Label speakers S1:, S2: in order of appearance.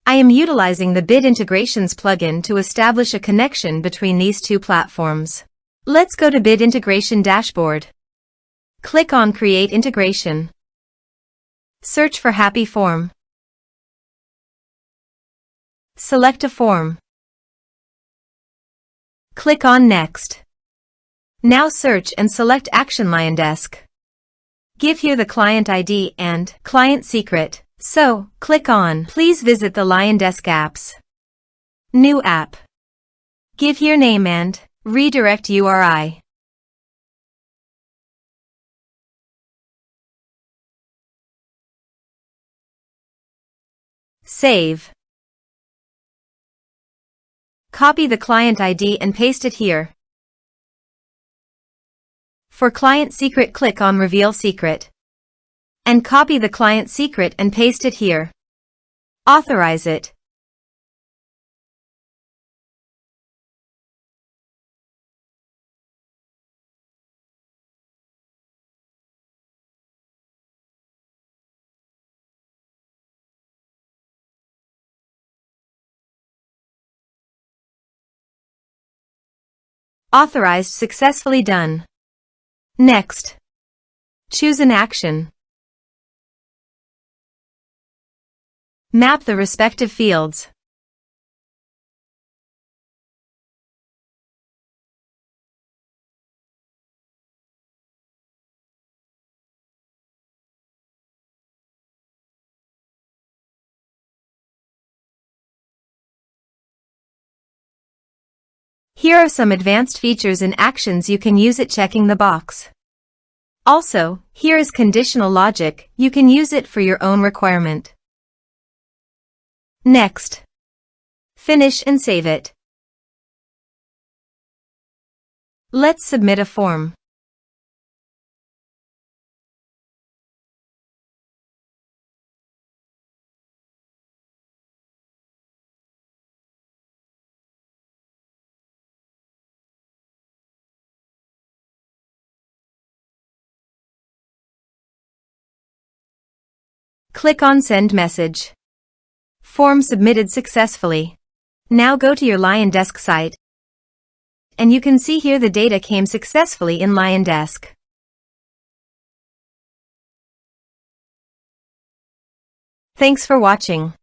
S1: I am utilizing the Bit Integrations plugin to establish a connection between these two platforms. Let's go to Bit Integration Dashboard. Click on Create Integration. Search for Happyform. Select a form. Click on Next. Now search and select Action LionDesk. Give here the client ID and client secret. So, click on Please visit the LionDesk apps. New app. Give here name and redirect URI. Save. Copy the client ID and paste it here. For client secret, click on Reveal Secret. And copy the client secret and paste it here. Authorize it. Authorized, successfully done. Next. Choose an action. Map the respective fields. Here are some advanced features and actions you can use it, checking the box. Also, here is conditional logic, you can use it for your own requirement. Next. Finish and save it. Let's submit a form. Click on Send Message. Form submitted successfully. Now go to your LionDesk site, and you can see here the data came successfully in LionDesk. Thanks for watching.